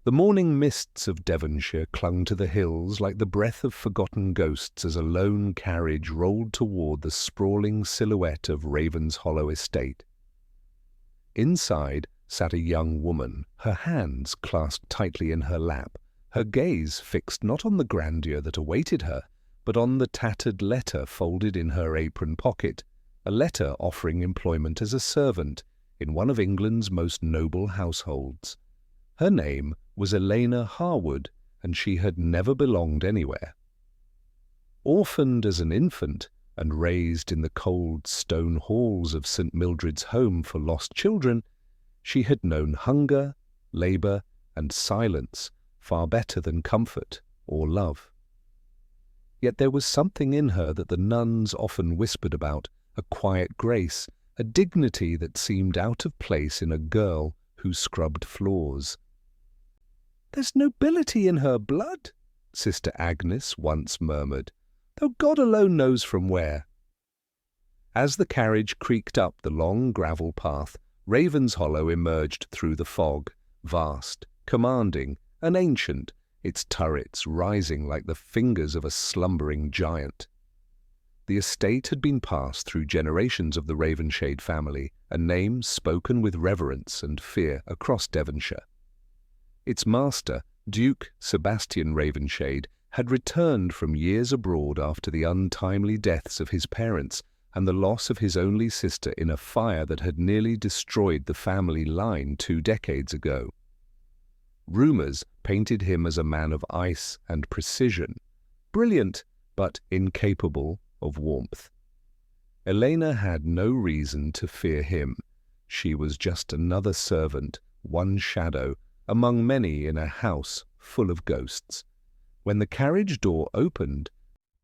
The morning mists of Devonshire clung to the hills like the breath of forgotten ghosts as a lone carriage rolled toward the sprawling silhouette of Ravenshollow estate. Inside sat a young woman, her hands clasped tightly in her lap, her gaze fixed not on the grandeur that awaited her, but on the tattered letter folded in her apron pocket, a letter offering employment as a servant in one of England's most noble households. Her name was Elena Harwood, and she had never belonged anywhere. Orphaned as an infant and raised in the cold stone halls of St. Mildred's Home for Lost Children, she had known hunger, labour, and silence far better than comfort or love. Yet there was something in her that the nuns often whispered about, a quiet grace, a dignity that seemed out of place in a girl who scrubbed floors. "There's nobility in her blood," Sister Agnes once murmured, though God alone knows from where. As the carriage creaked up the long gravel path, Ravenshollow emerged through the fog, vast, commanding, and ancient, its turrets rising like the fingers of a slumbering giant. The estate had been passed through generations of the Ravensshade family, a name spoken with reverence and fear across Devonshire. Its master, Duke Sebastian Ravensshade, had returned from years abroad after the untimely deaths of his parents and the loss of his only sister in a fire that had nearly destroyed the family line 2 decades ago. Rumours painted him as a man of ice and precision, brilliant but incapable of warmth. Elena had no reason to fear him. She was just another servant, one shadow, among many in a house full of ghosts. When the carriage door opened,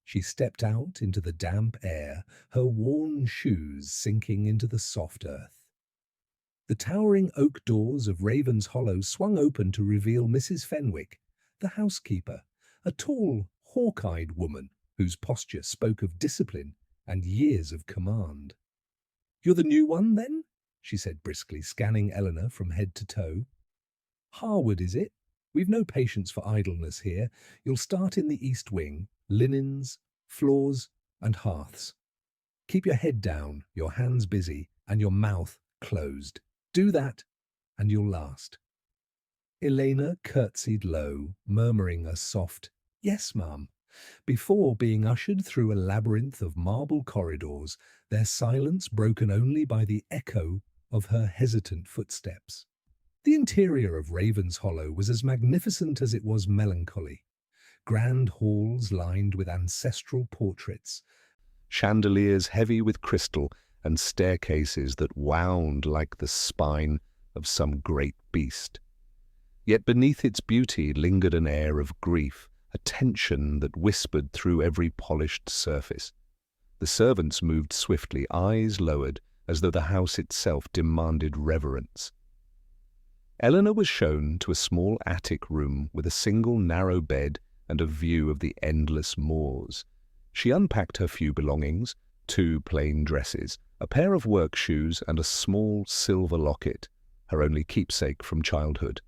she stepped out into the damp air, her worn shoes sinking into the soft earth. The towering oak doors of Ravenshollow swung open to reveal Mrs. Fenwick, the housekeeper, a tall, hawk-eyed woman whose posture spoke of discipline and years of command. "You're the new one, then?" she said briskly, scanning Eleanor from head to toe. "Harwood, is it? We've no patience for idleness here. You'll start in the east wing, linens, floors, and hearths. Keep your head down, your hands busy, and your mouth closed. Do that, and you'll last." Elena curtsied low, murmuring a soft, "Yes, ma'am," before being ushered through a labyrinth of marble corridors, their silence broken only by the echo of her hesitant footsteps. The interior of Ravenshollow was as magnificent as it was melancholy. Grand halls lined with ancestral portraits, chandeliers heavy with crystal, and staircases that wound like the spine of some great beast. Yet beneath its beauty lingered an air of grief, a tension that whispered through every polished surface. The servants moved swiftly, eyes lowered, as though the house itself demanded reverence. Eleanor was shown to a small attic room with a single narrow bed and a view of the endless moors. She unpacked her few belongings, 2 plain dresses, a pair of work shoes, and a small silver locket, her only keepsake from childhood.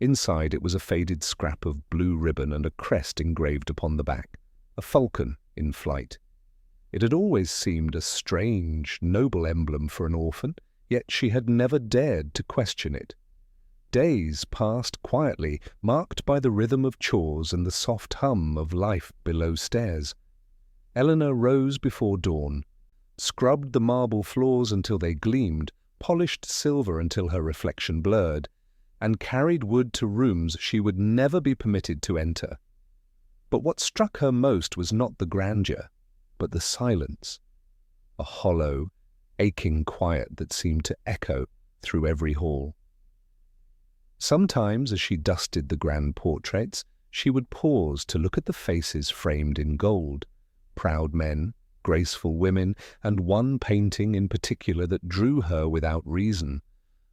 Inside it was a faded scrap of blue ribbon and a crest engraved upon the back, a falcon in flight. It had always seemed a strange, noble emblem for an orphan, yet she had never dared to question it. Days passed quietly, marked by the rhythm of chores and the soft hum of life below stairs. Eleanor rose before dawn, scrubbed the marble floors until they gleamed, polished silver until her reflection blurred, and carried wood to rooms she would never be permitted to enter. But what struck her most was not the grandeur, but the silence, a hollow, aching quiet that seemed to echo through every hall. Sometimes, as she dusted the grand portraits, she would pause to look at the faces framed in gold, proud men, graceful women, and one painting in particular that drew her without reason,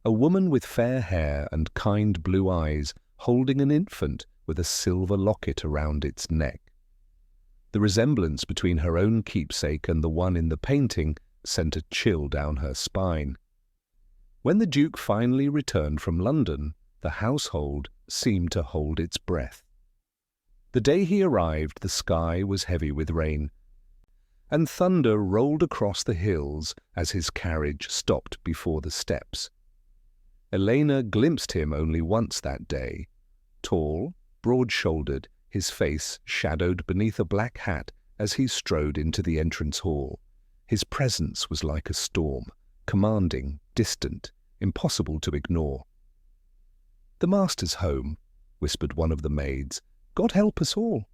a woman with fair hair and kind blue eyes holding an infant with a silver locket around its neck. The resemblance between her own keepsake and the one in the painting sent a chill down her spine. When the Duke finally returned from London, the household seemed to hold its breath. The day he arrived, the sky was heavy with rain, and thunder rolled across the hills as his carriage stopped before the steps. Elena glimpsed him only once that day. Tall, broad-shouldered, his face shadowed beneath a black hat as he strode into the entrance hall. His presence was like a storm, commanding, distant, impossible to ignore. "The master's home," whispered one of the maids. "God help us all."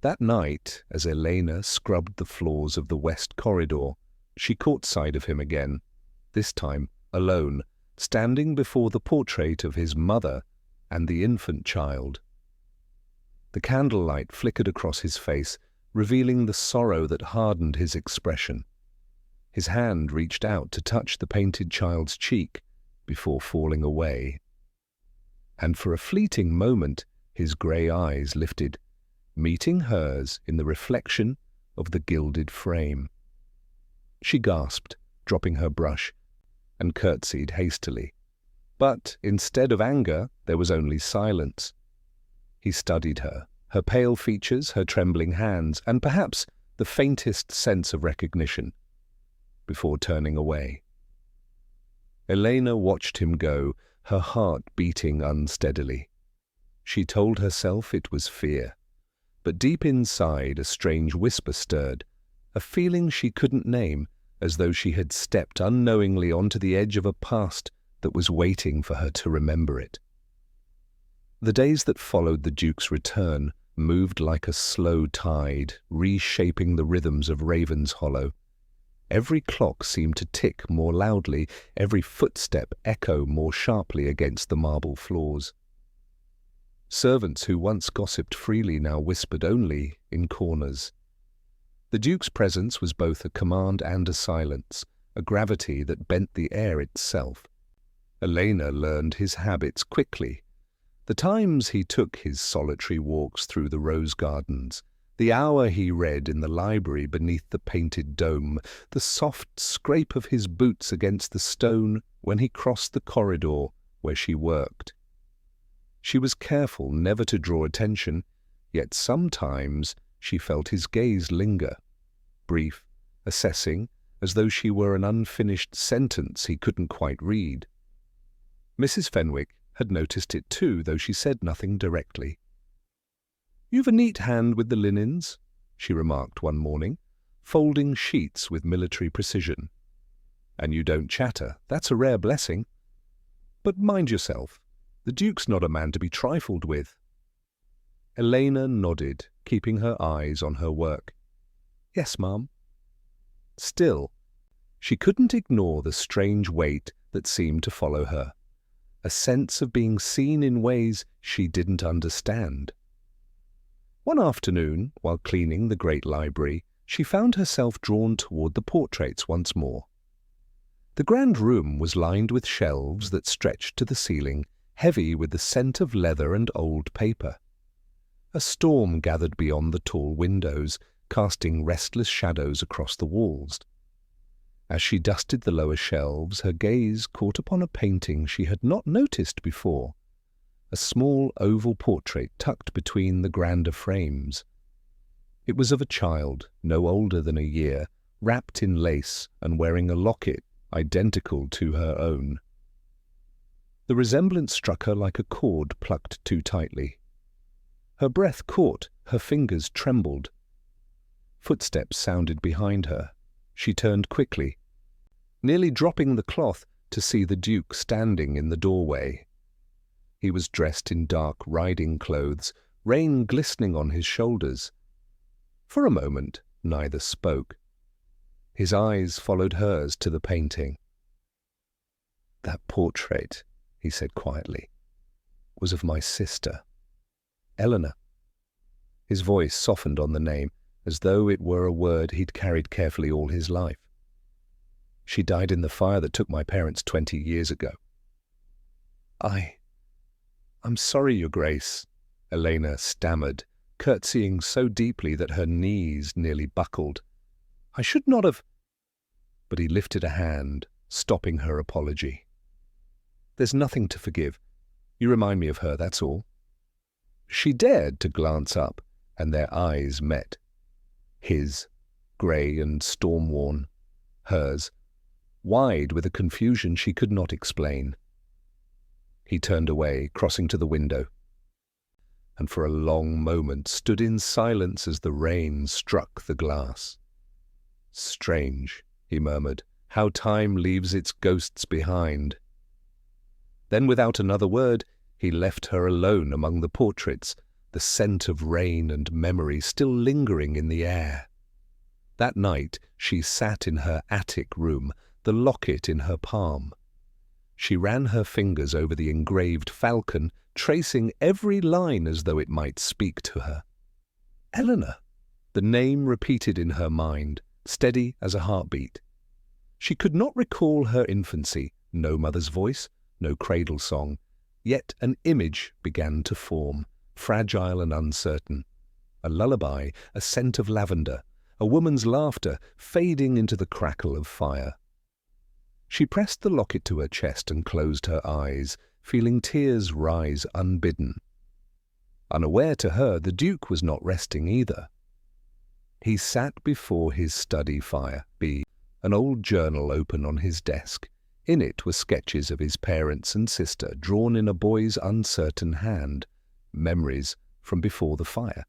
That night, as Elena scrubbed the floors of the west corridor, she caught sight of him again, this time alone, standing before the portrait of his mother and the infant child. The candlelight flickered across his face, revealing the sorrow that hardened his expression. His hand reached out to touch the painted child's cheek before falling away. And for a fleeting moment, his grey eyes lifted, meeting hers in the reflection of the gilded frame. She gasped, dropping her brush, and curtsied hastily. But instead of anger, there was only silence. He studied her pale features, her trembling hands, and perhaps the faintest sense of recognition, before turning away. Elena watched him go, her heart beating unsteadily. She told herself it was fear, but deep inside a strange whisper stirred, a feeling she couldn't name, as though she had stepped unknowingly onto the edge of a past that was waiting for her to remember it. The days that followed the Duke's return moved like a slow tide, reshaping the rhythms of Ravenshollow. Every clock seemed to tick more loudly, every footstep echo more sharply against the marble floors. Servants who once gossiped freely now whispered only in corners. The Duke's presence was both a command and a silence, a gravity that bent the air itself. Elena learned his habits quickly. The times he took his solitary walks through the rose gardens, the hour he read in the library beneath the painted dome, the soft scrape of his boots against the stone when he crossed the corridor where she worked. She was careful never to draw attention, yet sometimes she felt his gaze linger, brief, assessing, as though she were an unfinished sentence he couldn't quite read. Mrs. Fenwick had noticed it too, though she said nothing directly. "You've a neat hand with the linens," she remarked one morning, folding sheets with military precision. "And you don't chatter. That's a rare blessing. But mind yourself. The Duke's not a man to be trifled with." Elena nodded, keeping her eyes on her work. "Yes, ma'am." Still, she couldn't ignore the strange weight that seemed to follow her, a sense of being seen in ways she didn't understand. One afternoon, while cleaning the great library, she found herself drawn toward the portraits once more. The grand room was lined with shelves that stretched to the ceiling, heavy with the scent of leather and old paper. A storm gathered beyond the tall windows, casting restless shadows across the walls. As she dusted the lower shelves, her gaze caught upon a painting she had not noticed before, a small oval portrait tucked between the grander frames. It was of a child, no older than a year, wrapped in lace and wearing a locket identical to her own. The resemblance struck her like a cord plucked too tightly. Her breath caught, her fingers trembled. Footsteps sounded behind her. She turned quickly, nearly dropping the cloth to see the Duke standing in the doorway. He was dressed in dark riding clothes, rain glistening on his shoulders. For a moment, neither spoke. His eyes followed hers to the painting. "That portrait," he said quietly, "was of my sister, Eleanor." His voice softened on the name, as though it were a word he'd carried carefully all his life. "She died in the fire that took my parents 20 years ago." I'm sorry, Your Grace," Elena stammered, curtsying so deeply that her knees nearly buckled. "I should not have—" But he lifted a hand, stopping her apology. "There's nothing to forgive. You remind me of her, that's all." She dared to glance up, and their eyes met. His, grey and storm-worn. Hers, wide with a confusion she could not explain. He turned away, crossing to the window, and for a long moment stood in silence as the rain struck the glass. "Strange," he murmured, "how time leaves its ghosts behind." Then, without another word, he left her alone among the portraits, the scent of rain and memory still lingering in the air. That night she sat in her attic room, the locket in her palm. She ran her fingers over the engraved falcon, tracing every line as though it might speak to her. Eleanor! The name repeated in her mind, steady as a heartbeat. She could not recall her infancy, no mother's voice, no cradle song, yet an image began to form, fragile and uncertain. A lullaby, a scent of lavender, a woman's laughter fading into the crackle of fire. She pressed the locket to her chest and closed her eyes, feeling tears rise unbidden. Unaware to her, the Duke was not resting either. He sat before his study fire, an old journal open on his desk. In it were sketches of his parents and sister drawn in a boy's uncertain hand, memories from before the fire.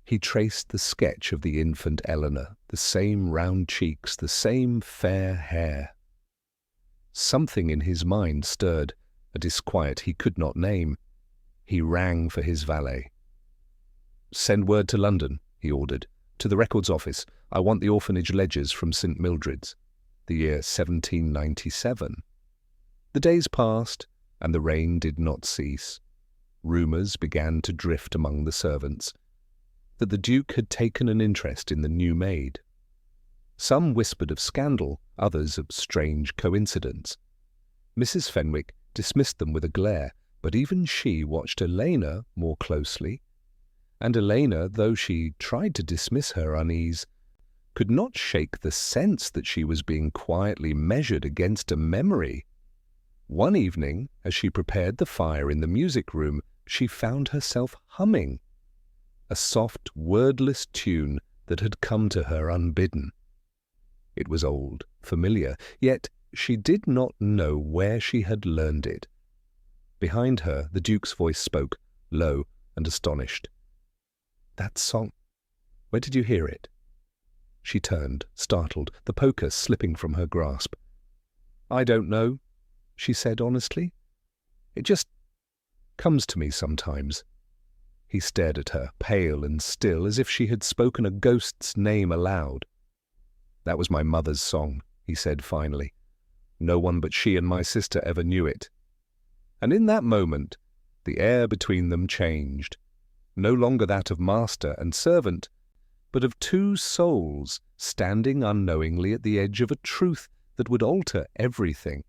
He traced the sketch of the infant Eleanor, the same round cheeks, the same fair hair. Something in his mind stirred, a disquiet he could not name. He rang for his valet. "Send word to London," he ordered, "to the records office. I want the orphanage ledgers from St. Mildred's." The year 1797. The days passed, and the rain did not cease. Rumours began to drift among the servants that the Duke had taken an interest in the new maid. Some whispered of scandal, others of strange coincidence. Mrs. Fenwick dismissed them with a glare, but even she watched Elena more closely. And Elena, though she tried to dismiss her unease, could not shake the sense that she was being quietly measured against a memory. One evening, as she prepared the fire in the music room, she found herself humming a soft, wordless tune that had come to her unbidden. It was old, familiar, yet she did not know where she had learned it. Behind her, the Duke's voice spoke, low and astonished. "That song, where did you hear it?" She turned, startled, the poker slipping from her grasp. "I don't know," she said honestly. "It just comes to me sometimes." He stared at her, pale and still, as if she had spoken a ghost's name aloud. "That was my mother's song," he said finally. "No one but she and my sister ever knew it." And in that moment, the air between them changed, no longer that of master and servant, but of two souls standing unknowingly at the edge of a truth that would alter everything.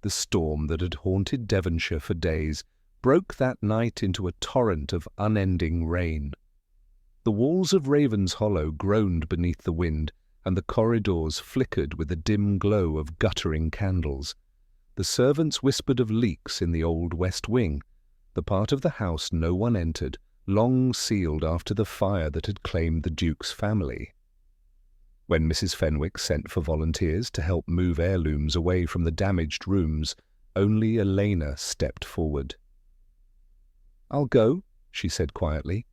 The storm that had haunted Devonshire for days broke that night into a torrent of unending rain. The walls of Ravenshollow groaned beneath the wind, and the corridors flickered with the dim glow of guttering candles. The servants whispered of leaks in the old west wing, the part of the house no one entered, long sealed after the fire that had claimed the Duke's family. When Mrs. Fenwick sent for volunteers to help move heirlooms away from the damaged rooms, only Elena stepped forward. "I'll go," she said quietly.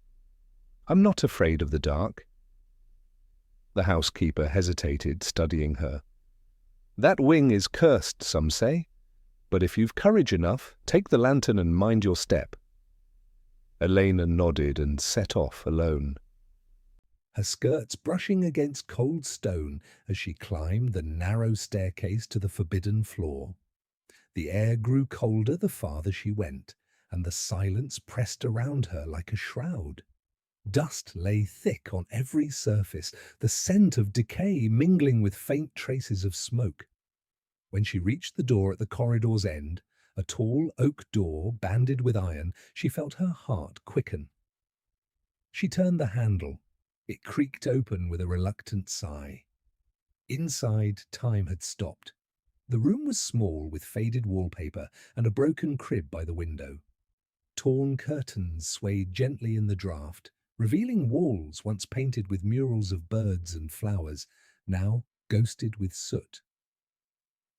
"I'm not afraid of the dark." The housekeeper hesitated, studying her. "That wing is cursed, some say, but if you've courage enough, take the lantern and mind your step." Elena nodded and set off alone, her skirts brushing against cold stone as she climbed the narrow staircase to the forbidden floor. The air grew colder the farther she went, and the silence pressed around her like a shroud. Dust lay thick on every surface, the scent of decay mingling with faint traces of smoke. When she reached the door at the corridor's end, a tall oak door banded with iron, she felt her heart quicken. She turned the handle. It creaked open with a reluctant sigh. Inside, time had stopped. The room was small, with faded wallpaper and a broken crib by the window. Torn curtains swayed gently in the draught, revealing walls once painted with murals of birds and flowers, now ghosted with soot.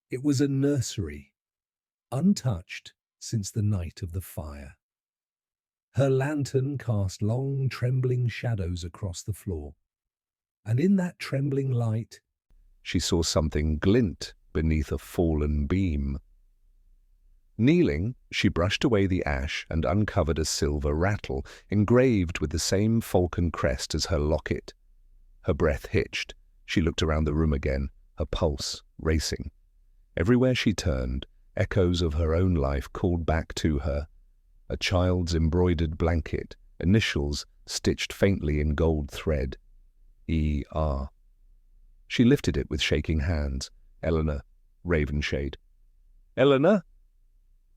It was a nursery, untouched since the night of the fire. Her lantern cast long, trembling shadows across the floor, and in that trembling light, she saw something glint beneath a fallen beam. Kneeling, she brushed away the ash and uncovered a silver rattle, engraved with the same falcon crest as her locket. Her breath hitched. She looked around the room again, her pulse racing. Everywhere she turned, echoes of her own life called back to her. A child's embroidered blanket, initials stitched faintly in gold thread. E.R. She lifted it with shaking hands. Eleanor, Ravenshade. Eleanor?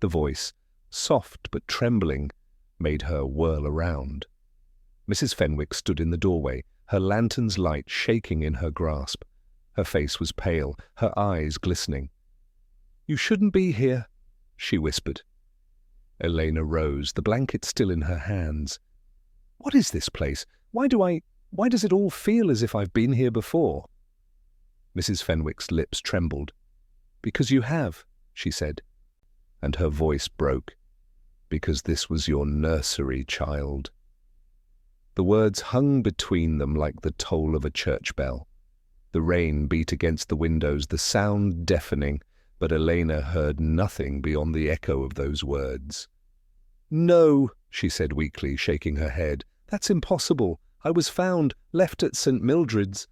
The voice, soft but trembling, made her whirl around. Mrs. Fenwick stood in the doorway, her lantern's light shaking in her grasp. Her face was pale, her eyes glistening. "You shouldn't be here," she whispered. Elena rose, the blanket still in her hands. "What is this place? Why does it all feel as if I've been here before?" Mrs. Fenwick's lips trembled. "Because you have," she said, and her voice broke. "Because this was your nursery, child." The words hung between them like the toll of a church bell. The rain beat against the windows, the sound deafening, but Elena heard nothing beyond the echo of those words. "No," she said weakly, shaking her head. "That's impossible. I was found, left at St. Mildred's."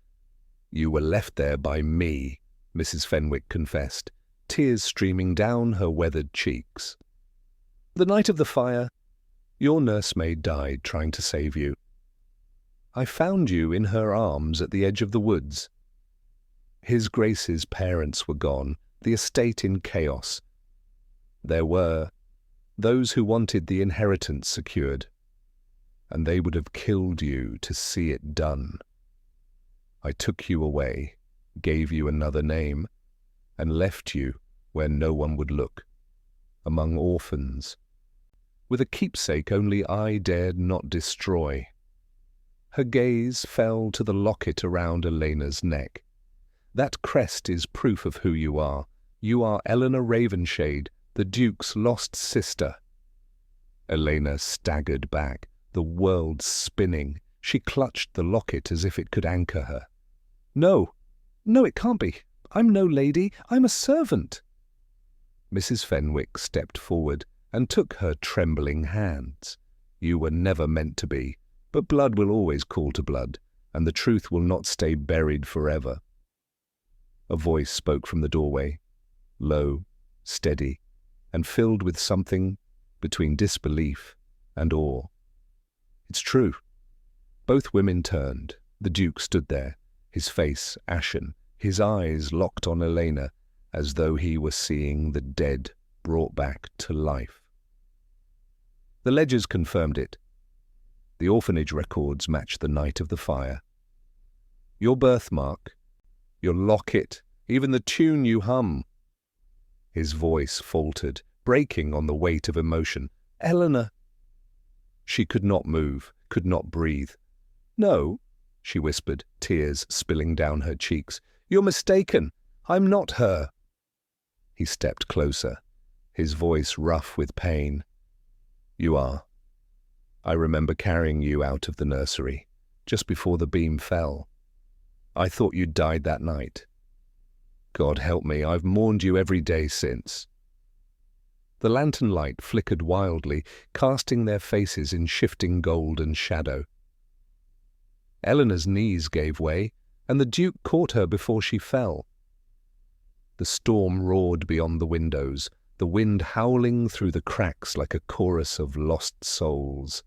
"You were left there by me," Mrs. Fenwick confessed, tears streaming down her weathered cheeks. "The night of the fire, your nursemaid died trying to save you. I found you in her arms at the edge of the woods. His Grace's parents were gone, the estate in chaos. There were those who wanted the inheritance secured, and they would have killed you to see it done. I took you away, gave you another name, and left you where no one would look, among orphans, with a keepsake only I dared not destroy." Her gaze fell to the locket around Elena's neck. "That crest is proof of who you are. You are Eleanor Ravenshade, the Duke's lost sister." Elena staggered back, the world spinning. She clutched the locket as if it could anchor her. No, it can't be. I'm no lady. I'm a servant." Mrs. Fenwick stepped forward and took her trembling hands. "You were never meant to be, but blood will always call to blood, and the truth will not stay buried forever." A voice spoke from the doorway, low, steady, and filled with something between disbelief and awe. "It's true." Both women turned. The Duke stood there, his face ashen, his eyes locked on Elena, as though he were seeing the dead brought back to life. The ledgers confirmed it. The orphanage records matched the night of the fire. Your birthmark, your locket, even the tune you hum. His voice faltered, breaking on the weight of emotion. "Eleanor!" She could not move, could not breathe. "No," she whispered, tears spilling down her cheeks. "You're mistaken. I'm not her." He stepped closer, his voice rough with pain. "You are. I remember carrying you out of the nursery, just before the beam fell. I thought you'd died that night. God help me, I've mourned you every day since." The lantern light flickered wildly, casting their faces in shifting gold and shadow. Eleanor's knees gave way, and the Duke caught her before she fell. The storm roared beyond the windows, the wind howling through the cracks like a chorus of lost souls.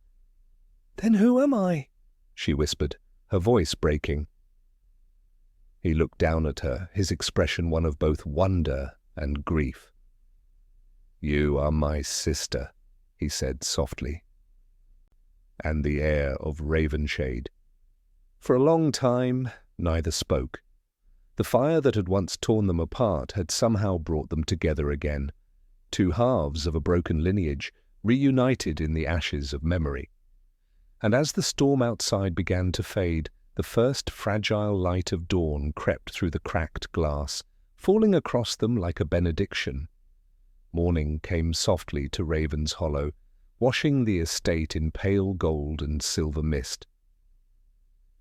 "Then who am I?" she whispered, her voice breaking. He looked down at her, his expression one of both wonder and grief. "You are my sister," he said softly, "and the heir of Ravenshade." For a long time, neither spoke. The fire that had once torn them apart had somehow brought them together again, two halves of a broken lineage, reunited in the ashes of memory. And as the storm outside began to fade, the first fragile light of dawn crept through the cracked glass, falling across them like a benediction. Morning came softly to Ravenshollow, washing the estate in pale gold and silver mist.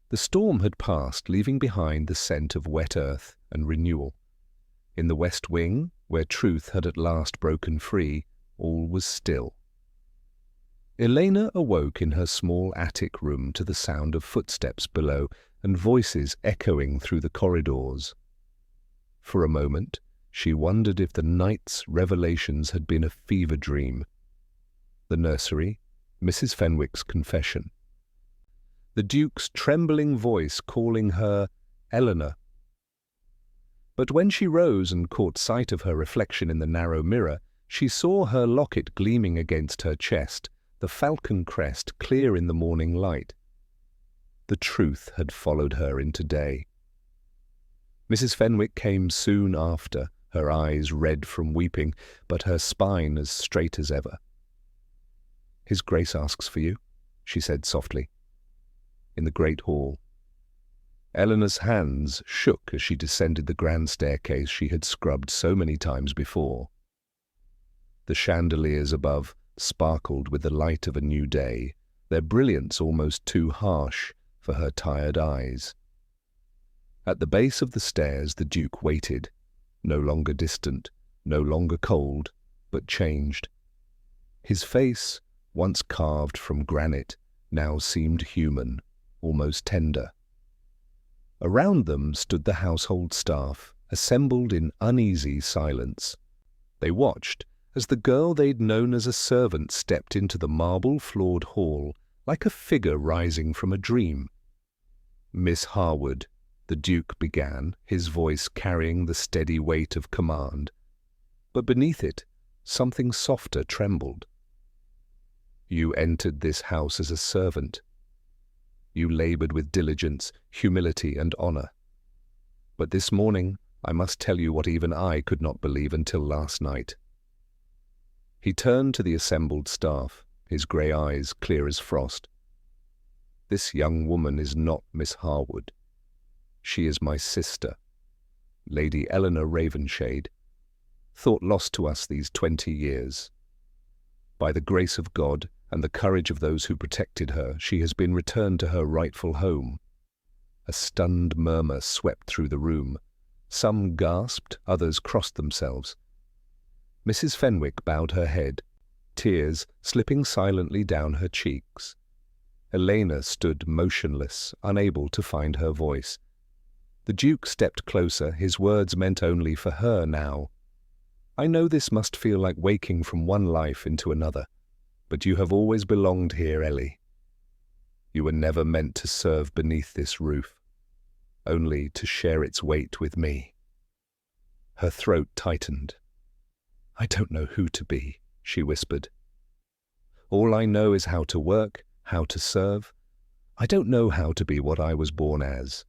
The storm had passed, leaving behind the scent of wet earth and renewal. In the west wing, where truth had at last broken free, all was still. Elena awoke in her small attic room to the sound of footsteps below and voices echoing through the corridors. For a moment, she wondered if the night's revelations had been a fever dream. The nursery, Mrs. Fenwick's confession. The Duke's trembling voice calling her Eleanor. But when she rose and caught sight of her reflection in the narrow mirror, she saw her locket gleaming against her chest, the falcon crest clear in the morning light. The truth had followed her into day. Mrs. Fenwick came soon after, her eyes red from weeping, but her spine as straight as ever. "His Grace asks for you," she said softly. In the great hall. Eleanor's hands shook as she descended the grand staircase she had scrubbed so many times before. The chandeliers above sparkled with the light of a new day, their brilliance almost too harsh for her tired eyes. At the base of the stairs the Duke waited, no longer distant, no longer cold, but changed. His face, once carved from granite, now seemed human, almost tender. Around them stood the household staff, assembled in uneasy silence. They watched as the girl they'd known as a servant stepped into the marble-floored hall like a figure rising from a dream. "Miss Harwood," the Duke began, his voice carrying the steady weight of command. But beneath it, something softer trembled. "You entered this house as a servant. You labored with diligence, humility, and honor. But this morning I must tell you what even I could not believe until last night." He turned to the assembled staff, his grey eyes clear as frost. "This young woman is not Miss Harwood. She is my sister, Lady Eleanor Ravenshade, thought lost to us these 20 years. By the grace of God and the courage of those who protected her, she has been returned to her rightful home." A stunned murmur swept through the room. Some gasped, others crossed themselves. Mrs. Fenwick bowed her head, tears slipping silently down her cheeks. Elena stood motionless, unable to find her voice. The Duke stepped closer, his words meant only for her now. "I know this must feel like waking from one life into another, but you have always belonged here, Ellie. You were never meant to serve beneath this roof, only to share its weight with me." Her throat tightened. "I don't know who to be," she whispered. "All I know is how to work, how to serve. I don't know how to be what I was born as."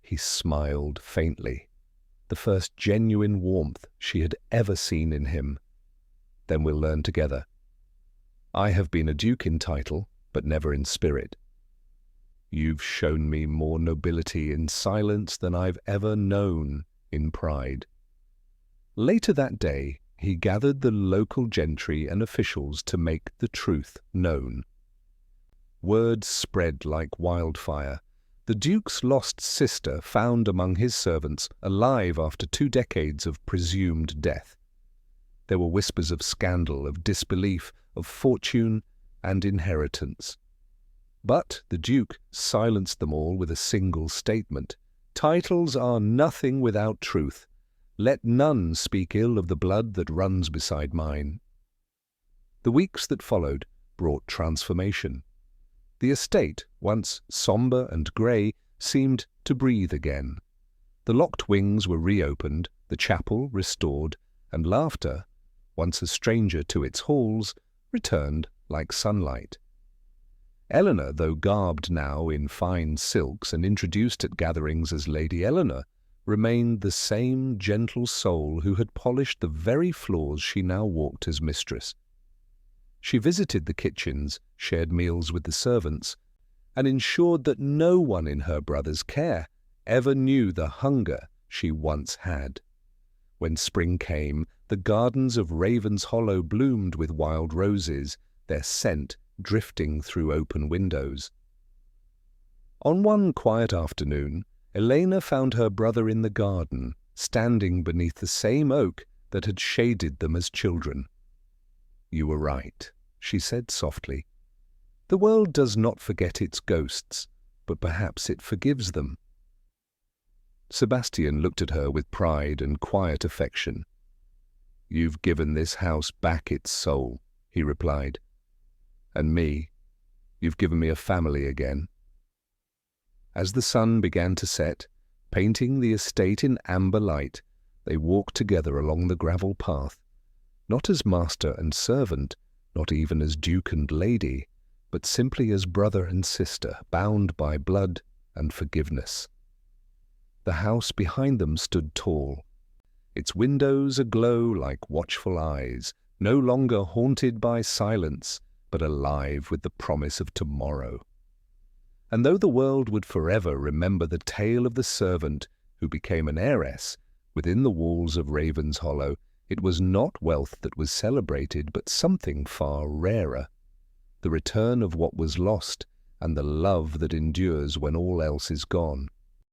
He smiled faintly, the first genuine warmth she had ever seen in him. "Then we'll learn together. I have been a duke in title, but never in spirit. You've shown me more nobility in silence than I've ever known in pride." Later that day, he gathered the local gentry and officials to make the truth known. Word spread like wildfire. The Duke's lost sister found among his servants, alive after 2 decades of presumed death. There were whispers of scandal, of disbelief, of fortune and inheritance. But the Duke silenced them all with a single statement. "Titles are nothing without truth. Let none speak ill of the blood that runs beside mine." The weeks that followed brought transformation. The estate, once sombre and grey, seemed to breathe again. The locked wings were reopened, the chapel restored, and laughter, once a stranger to its halls, returned like sunlight. Eleanor, though garbed now in fine silks and introduced at gatherings as Lady Eleanor, remained the same gentle soul who had polished the very floors she now walked as mistress. She visited the kitchens, shared meals with the servants, and ensured that no one in her brother's care ever knew the hunger she once had. When spring came, the gardens of Ravenshollow bloomed with wild roses, their scent drifting through open windows. On one quiet afternoon, Elena found her brother in the garden, standing beneath the same oak that had shaded them as children. "You were right," she said softly. "The world does not forget its ghosts, but perhaps it forgives them." Sebastian looked at her with pride and quiet affection. "You've given this house back its soul," he replied. "And me, you've given me a family again." As the sun began to set, painting the estate in amber light, they walked together along the gravel path, not as master and servant, not even as duke and lady, but simply as brother and sister, bound by blood and forgiveness. The house behind them stood tall, its windows aglow like watchful eyes, no longer haunted by silence, but alive with the promise of tomorrow. And though the world would forever remember the tale of the servant who became an heiress within the walls of Ravenshollow, it was not wealth that was celebrated, but something far rarer, the return of what was lost and the love that endures when all else is gone.